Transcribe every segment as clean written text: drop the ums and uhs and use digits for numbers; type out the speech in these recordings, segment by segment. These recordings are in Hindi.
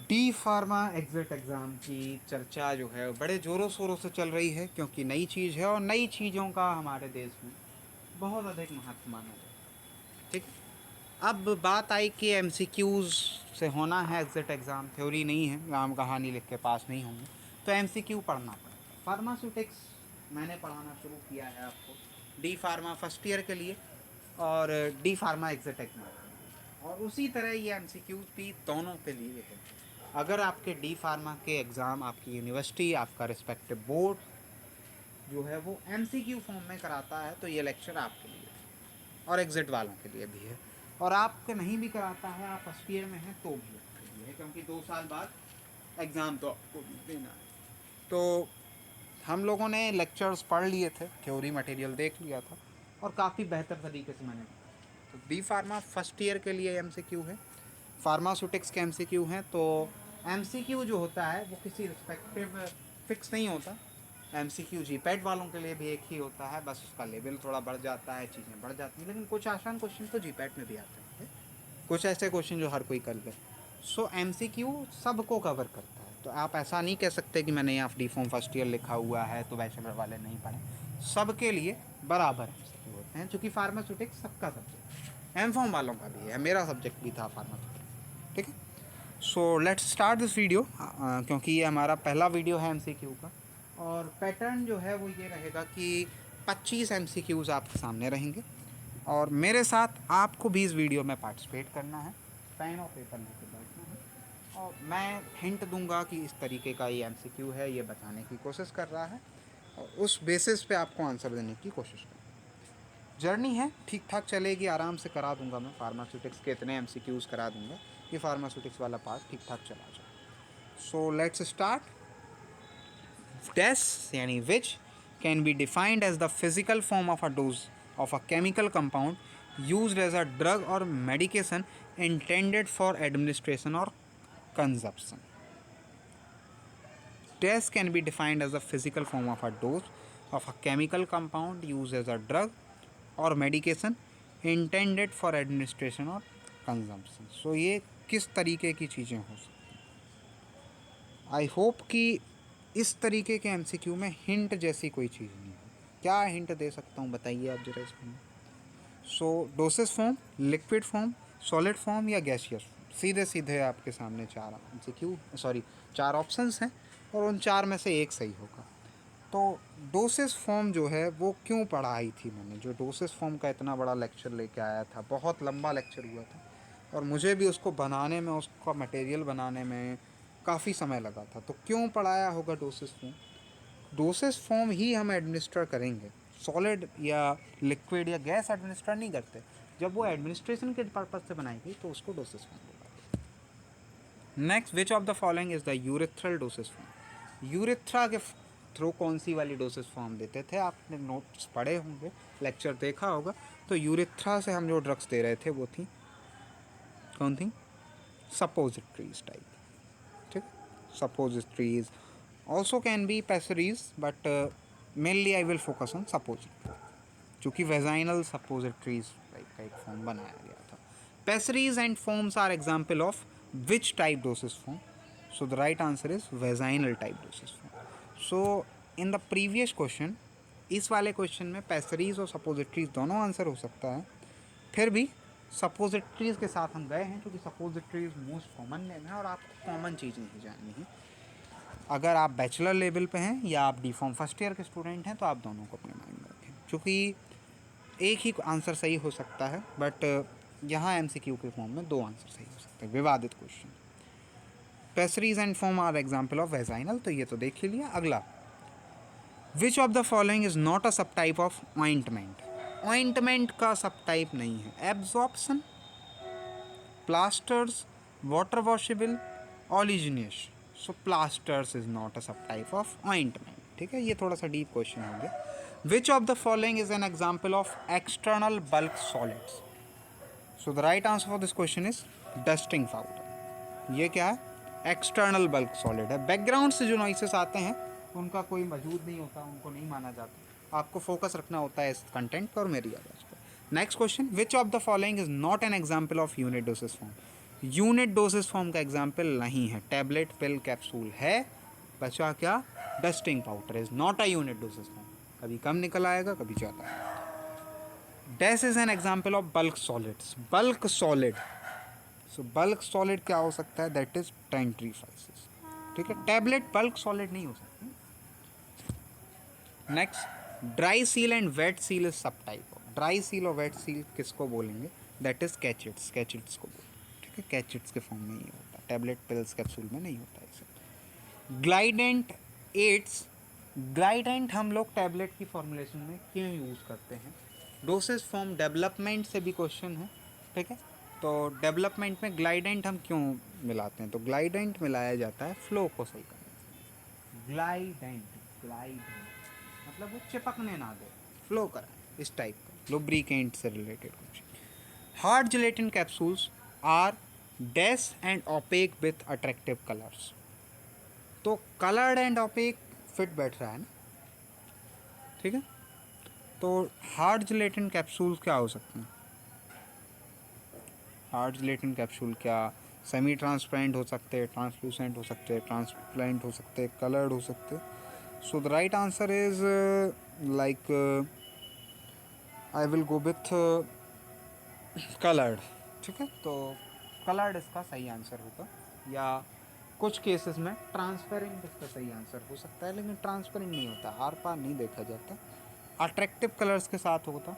डी फार्मा एग्जिट एग्ज़ाम की चर्चा जो है बड़े ज़ोरों शोरों से चल रही है, क्योंकि नई चीज़ है और नई चीज़ों का हमारे देश में बहुत अधिक महत्व माना जाता है। ठीक। अब बात आई कि एमसीक्यूज़ से होना है एग्जिट एग्ज़ाम, थ्योरी नहीं है, राम कहानी लिख के पास नहीं होंगे, तो एमसीक्यू पढ़ना पड़ेगा। फार्मास्यूटिक्स मैंने पढ़ाना शुरू किया है आपको डी फार्मा फर्स्ट ईयर के लिए और डी फार्मा एग्जिट एग्ज़ाम के लिए, और उसी तरह ये एमसीक्यूज़ भी दोनों के लिए है। अगर आपके डी फार्मा के एग्ज़ाम आपकी यूनिवर्सिटी, आपका रिस्पेक्टिव बोर्ड जो है वो एमसीक्यू फॉर्म में कराता है, तो ये लेक्चर आपके लिए है और एग्ज़िट वालों के लिए भी है। और आपके नहीं भी कराता है, आप फर्स्ट ईयर में हैं, तो भी आपके लिए है, क्योंकि 2 साल बाद एग्ज़ाम तो आपको भी देना है। तो हम लोगों ने लेक्चर्स पढ़ लिए थे, थ्योरी मटेरियल देख लिया था और काफ़ी बेहतर तरीके से मैंने बताया। तो डी फार्मा फर्स्ट ईयर के लिए एमसीक्यू है, फार्मास्यूटिक्स के एमसीक्यू हैं। तो एमसीक्यू जो होता है वो किसी रिस्पेक्टिव फिक्स नहीं होता। एमसीक्यू जीपैट वालों के लिए भी एक ही होता है, बस उसका लेवल थोड़ा बढ़ जाता है, चीज़ें बढ़ जाती हैं, लेकिन कुछ आसान क्वेश्चन तो जीपैट में भी आते हैं, कुछ ऐसे क्वेश्चन जो हर कोई कर ले। सो एमसीक्यू सबको कवर करता है। तो आप ऐसा नहीं कह सकते कि मैंने यहाँ डी फॉर्म फर्स्ट ईयर लिखा हुआ है तो बैचलर वाले नहीं पढ़े, सबके लिए बराबर एमसीक्यू होते हैं, चूँकि फार्मास्यूटिक्स सबका सब्जेक्ट है, एम फॉर्म वालों का भी है, मेरा सब्जेक्ट भी था फार्मास्यूटिक्स। ठीक है। So let's start this video, क्योंकि ये हमारा पहला वीडियो है एमसीक्यू का, और पैटर्न जो है वो ये रहेगा कि 25 एमसीक्यूज़ आपके सामने रहेंगे और मेरे साथ आपको भी इस वीडियो में पार्टिसिपेट करना है, पेन और पेपर लेके बैठना है, और मैं हिंट दूंगा कि इस तरीके का ये एमसीक्यू है, ये बताने की कोशिश कर रहा है, और उस बेसिस पे आपको आंसर देने की कोशिश करूँगा। जर्नी है, ठीक ठाक चलेगी, आराम से करा दूंगा मैं, फार्मास्यूटिक्स के इतने एमसीक्यूज़ करा दूंगा कि फार्मास्यूटिक्स वाला पार्ट ठीक ठाक चला जाए। So let's start. Des यानी which can be defined as the physical form of a dose of a chemical compound used as a drug or medication intended for administration or consumption. Des can be defined as the physical form of a dose of a chemical compound used as a drug or medication intended for administration or consumption. So ये किस तरीके की चीज़ें हो सकती हैं। आई होप कि इस तरीके के एमसीक्यू में हिंट जैसी कोई चीज़ नहीं है। क्या हिंट दे सकता हूँ बताइए आप जरा इसमें। So doses form, liquid form, solid form या गैसियस फॉर्म, सीधे सीधे आपके सामने चार ऑप्शंस हैं और उन चार में से एक सही होगा। तो डोसेस फॉर्म जो है वो क्यों पढ़ाई थी मैंने, जो डोसेस फॉर्म का इतना बड़ा लेक्चर लेके आया था, बहुत लंबा लेक्चर हुआ था और मुझे भी उसको बनाने में, उसका मटेरियल बनाने में काफ़ी समय लगा था। तो क्यों पढ़ाया होगा डोसेस फॉर्म? डोसेस फॉर्म ही हम एडमिनिस्टर करेंगे, सॉलिड या लिक्विड या गैस एडमिनिस्टर नहीं करते। जब वो एडमिनिस्ट्रेशन के पर्पज से बनाई गई तो उसको डोसेस फॉर्म बोला। Next, which of the following is the urethral doses form? Urethra के थ्रू कौन सी वाली डोसेस फॉर्म देते थे? आपने नोट्स पढ़े होंगे, लेक्चर देखा होगा। तो यूरेथ्रा से हम जो ड्रग्स दे रहे थे वो थी, कौन थी? Suppositories type. ठीक, suppositories also can be pessaries, but mainly I will focus on suppository, चूँकि vaginal suppositories टाइप का एक फॉर्म बनाया गया था। Pessaries and foams are example of which type dosage form? So the right answer is vaginal type dosage form. So in the previous question, इस वाले क्वेश्चन में pessaries और suppositories दोनों आंसर हो सकता है, फिर भी suppositories के साथ हम गए हैं क्योंकि suppositories मोस्ट कॉमन नेम है और आपको कॉमन चीज़ नहीं जाननी है। अगर आप बैचलर लेवल पे हैं या आप डी फॉर्म फर्स्ट ईयर के स्टूडेंट हैं तो आप दोनों को अपने माइंड में रखें, क्योंकि एक ही आंसर सही हो सकता है, बट यहाँ एमसीक्यू के फॉर्म में दो आंसर सही हो सकते हैं, विवादित question. Pessaries and foam are example of vaginal, तो ये तो देख ही लिया। अगला, which of the following is not a sub type of ointment? Ointment का सब टाइप नहीं है। एब्जॉर्प्शन, प्लास्टर्स, वाटर वॉशेबल, ऑलिजिनेशन। So plasters is not a sub type of ointment. ठीक है, ये थोड़ा सा डीप क्वेश्चन हो गया। विच of the following is an example of external bulk solids? So the right answer for this question is dusting powder. ये क्या है? एक्सटर्नल बल्क सॉलिड है। बैकग्राउंड से जो नॉइसेस आते हैं उनका कोई वजूद नहीं होता, उनको नहीं माना जाता, आपको फोकस रखना होता है इस कंटेंट पर और मेरी आवाज़ पर। Next question, which of the following is not an example of unit doses form? Unit doses form का एग्जाम्पल नहीं है, टैबलेट पिल कैप्सूल है, बचा क्या, dusting powder is not a unit doses form, कभी कम निकल आएगा कभी ज़्यादा। Dash is an example of bulk solids, bulk solid, so bulk solid क्या हो सकता है, दैट इज डेंट्रीफाइसिस, ठीक है, टैबलेट बल्क सॉलिड नहीं हो सकती। Next, dry seal and wet seal is sub type of, dry seal और वेट सील किसको बोलेंगे, दैट इज कैचेट्स, कैचेट्स को बोलेंगे, ठीक है, कैचेट्स के फॉर्म में ही होता है, टैबलेट पिल्स कैप्सूल में नहीं होता है सब। ग्लाइडेंट एड्स, ग्लाइडेंट हम लोग टैबलेट की फॉर्मुलेशन में क्यों यूज़ करते हैं, डोसेज फॉर्म डेवलपमेंट से भी क्वेश्चन है, ठीक है, तो डेवलपमेंट में ग्लाइडेंट हम क्यों मिलाते हैं, तो ग्लाइडेंट मिलाया जाता है फ्लो को सही करने, ग्लाइडेंट, ग्लाइडेंट मतलब वो चिपकने ना दे, फ्लो कराए, इस टाइप का, लुब्रिकेंट से रिलेटेड कुछ। Hard gelatin capsules are dense and opaque with attractive colours, तो कलर्ड एंड ओपेक फिट बैठ रहा है ना, ठीक है, तो हार्ड जिलेटिन कैप्सूल्स क्या हो सकते हैं, हार्ड जिलेटिन कैप्सूल क्या सेमी ट्रांसपेरेंट हो सकते हैं, ट्रांसलूसेंट हो सकते हैं, ट्रांसपेरेंट हो सकते हैं, कलर्ड हो सकते हैं। सो the right answer is like I will go with coloured, ठीक है, तो कलर्ड इसका सही आंसर होगा, या कुछ केसेस में ट्रांसपेरेंट इसका सही आंसर हो सकता है, लेकिन ट्रांसपेरेंट नहीं होता, आर पार नहीं देखा जाता, अट्रैक्टिव कलर्स के साथ होता,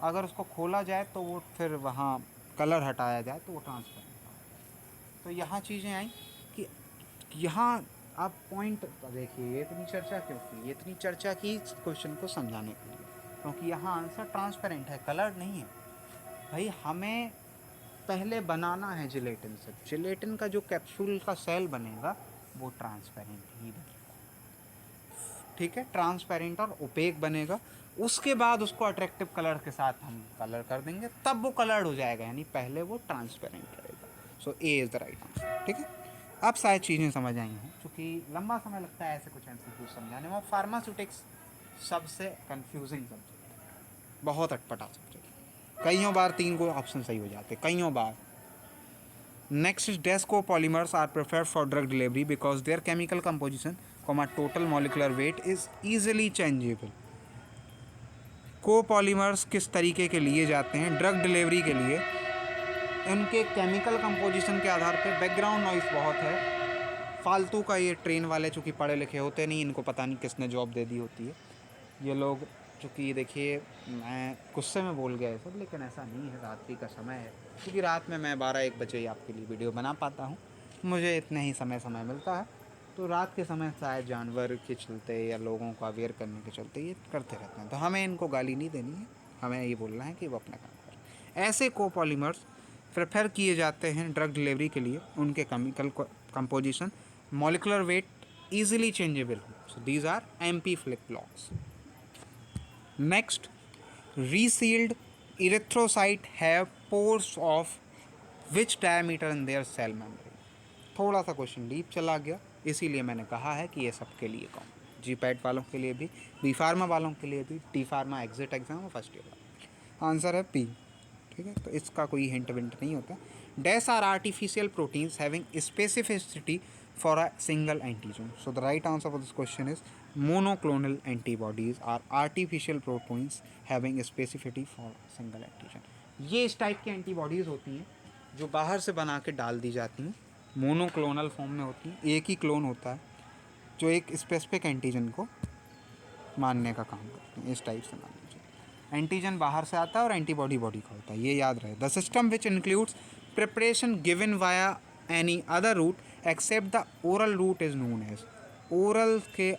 अगर उसको खोला जाए तो वो फिर वहाँ कलर हटाया जाए तो वो ट्रांसपेरेंट होता। तो यहाँ चीज़ें आई कि यहाँ आप पॉइंट देखिए, ये इतनी चर्चा क्यों की, ये इतनी चर्चा की क्वेश्चन को समझाने के लिए, क्योंकि यहाँ आंसर ट्रांसपेरेंट है, कलर नहीं है भाई, हमें पहले बनाना है जिलेटिन से, जिलेटिन का जो कैप्सूल का सेल बनेगा वो ट्रांसपेरेंट ही बनेगा, ठीक है, ट्रांसपेरेंट और ओपेक बनेगा, उसके बाद उसको अट्रैक्टिव कलर के साथ हम कलर कर देंगे, तब वो कलर्ड हो जाएगा, यानी पहले वो ट्रांसपेरेंट रहेगा। So A is the right answer, ठीक है। अब शायद चीज़ें समझ आई हैं, क्योंकि लंबा समय लगता है ऐसे कुछ एमसीक्यू समझाने में, फार्मास्यूटिक्स सबसे कंफ्यूजिंग सब्जेक्ट, बहुत अटपटा सब्जेक्ट, कईयों बार 3 को ऑप्शन सही हो जाते, कईयों बार। Next is descopolymers are preferred for drug delivery because their chemical composition, total molecular weight is easily changeable. Copolymers किस तरीके के लिए जाते हैं ड्रग डिलीवरी के लिए, उनके केमिकल कंपोजिशन के आधार पर। बैकग्राउंड नॉइस बहुत है, फालतू का, ये ट्रेन वाले चूँकि पढ़े लिखे होते नहीं, इनको पता नहीं किसने जॉब दे दी होती है, ये लोग चूँकि देखिए मैं गुस्से में बोल गया है सब, लेकिन ऐसा नहीं है, रात्रि का समय है, क्योंकि रात में मैं 12-1 बजे ही आपके लिए वीडियो बना पाता हूँ, मुझे इतना ही समय मिलता है, तो रात के समय शायद जानवर के चलते या लोगों को अवेयर करने के चलते ये करते रहते हैं, तो हमें इनको गाली नहीं देनी है, हमें ये बोलना है कि वो अपना काम करें। ऐसे कोपॉलीमर्स प्रेफर किए जाते हैं ड्रग डिलीवरी के लिए, उनके chemical composition, molecular weight easily changeable हो, so these are amphiphilic blocks. Next, resealed erythrocyte have pores of which diameter in their cell membrane? थोड़ा सा क्वेश्चन डीप चला गया, इसीलिए मैंने कहा है कि ये सबके लिए कम, जी पैट वालों के लिए भी, बी फार्मा वालों के लिए भी, टी फार्मा एग्जिट एग्जाम और फर्स्ट ईयर वाला, आंसर है पी, ठीक है, तो इसका कोई हिंट विंट नहीं होता। Dash are artificial proteins having specificity for a single antigen. So the right answer for this question is monoclonal antibodies are artificial proteins having specificity for a single antigen. ये इस टाइप की एंटीबॉडीज़ होती हैं जो बाहर से बना के डाल दी जाती हैं, मोनोक्लोनल फॉर्म में होती हैं, एक ही क्लोन होता है जो एक स्पेसिफिक एंटीजन को मारने का काम करते हैं, इस टाइप से मान लीजिए। एंटीजन बाहर से आता है और एंटीबॉडी बॉडी का होता है, ये याद रहे। The system which includes preparation given via any other route except the oral route is known as, oral के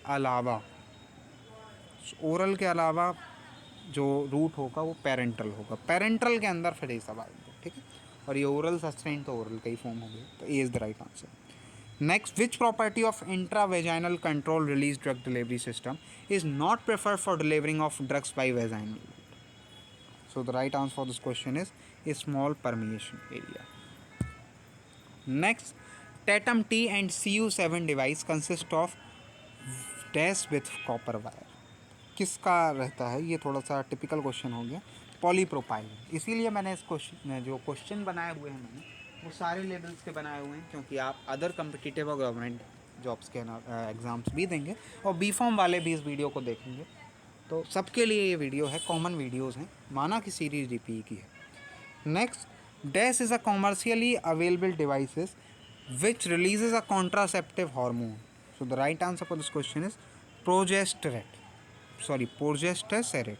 अलावा जो रूट होगा वो पेरेंटल होगा, पेरेंटल के अंदर फिर ये सब आएंगे, ठीक है, और ये ओरल सस्टेन तो ओरल का ही फॉर्म हो गया, तो A is the right answer. Next, which property of intravaginal control release drug delivery system is not preferred for delivering of drugs by vaginal route? So the right answer for this question is a small permeation area. Next, Tatum T and Cu7 device consist of dash with copper wire, किसका रहता है, ये थोड़ा सा टिपिकल क्वेश्चन हो गया, पॉलीप्रोपाइलिन, इसीलिए मैंने इस क्वेश्चन जो क्वेश्चन बनाए हुए हैं मैंने वो सारे लेवल्स के बनाए हुए हैं, क्योंकि आप अदर कम्पिटिटिव और गवर्नमेंट जॉब्स के एग्ज़ाम्स भी देंगे और बी फॉर्म वाले भी इस वीडियो को देखेंगे, तो सबके लिए ये वीडियो है, कॉमन वीडियोज़ हैं, माना कि सीरीज DPE की है। Next, dash is a commercially available devices which releases a contraceptive hormone. So the right answer for this question is progesterone. Sorry, progesterone.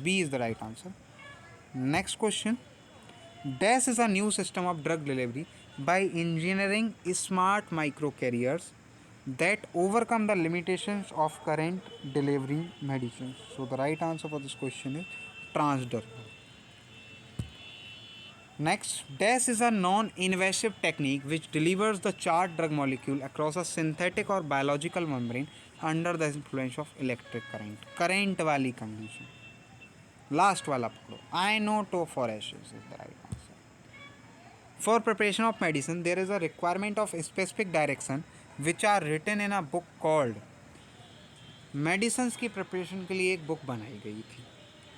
B is the right answer. Next question. DAS is a new system of drug delivery by engineering smart microcarriers that overcome the limitations of current delivery medicines. So the right answer for this question is transdermal. Next, DAS is a non-invasive technique which delivers the charged drug molecule across a synthetic or biological membrane under the influence of electric current. Current वाली condition. Last वाला पकड़ो. Ionotophoresis is the right answer. For preparation of medicine, there is a requirement of specific direction which are written in a book called. Medicines की प्रिपरेशन के लिए एक बुक बनाई गई थी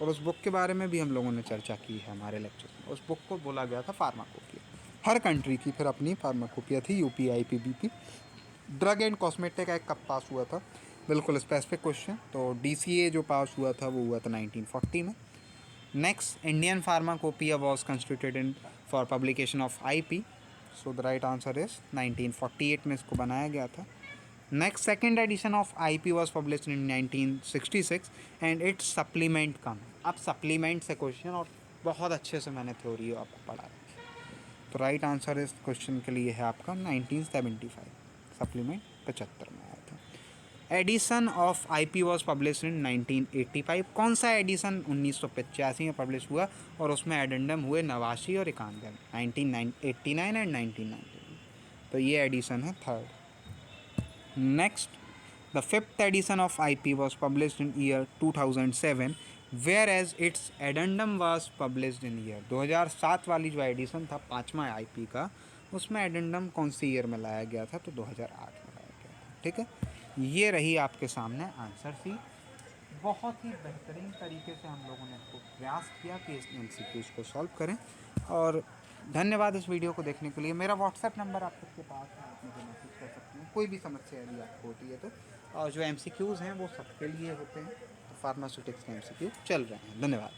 और उस बुक के बारे में भी हम लोगों ने चर्चा की है हमारे लेक्चर में। उस बुक को बोला गया था फार्माकोपिया। हर कंट्री की फिर अपनी फार्माकोपिया थी, UP, IP, BP। Drug and cosmetic act कब पास हुआ था, बिल्कुल स्पेसिफिक क्वेश्चन। तो DCA जो पास हुआ था वो हुआ था 1940 में। Next, Indian pharmacopoeia was constituted in for publication of IP। So the right answer is 1948 में इसको बनाया गया था। Next, second edition of IP was published in 1966 and its supplement कम। अब supplement से क्वेश्चन और बहुत अच्छे से मैंने थ्योरी आपको पढ़ा रखी है। तो राइट आंसर इस क्वेश्चन के लिए है आपका 1975, सप्लीमेंट 75 में आया था। Edition of IP was publish in 1985। कौन सा एडिशन 1985 में पब्लिश हुआ और उसमें एडेंडम हुए 89 और 91, 1989 एंड 1990। तो ये एडिशन है third. Next, the fifth edition of IP was published in year 2007, whereas its addendum was published in year 2007। वाली जो एडिशन था पाँचवा IP का, उसमें एडेंडम कौन सी ईयर में लाया गया था, तो 2008 में लाया गया था। ठीक है, ये रही आपके सामने आंसर सी। बहुत ही बेहतरीन तरीके से हम लोगों ने इसको प्रयास किया कि इस MCQs को सॉल्व करें, और धन्यवाद इस वीडियो को देखने के लिए। मेरा व्हाट्सएप नंबर आप सबके पास है, आप मुझे मैसेज कर सकते हैं कोई भी समस्या यदि आपको होती है तो। और जो MCQs हैं वो सबके लिए होते हैं, तो फार्मास्यूटिक्स के MCQ चल रहे हैं। धन्यवाद।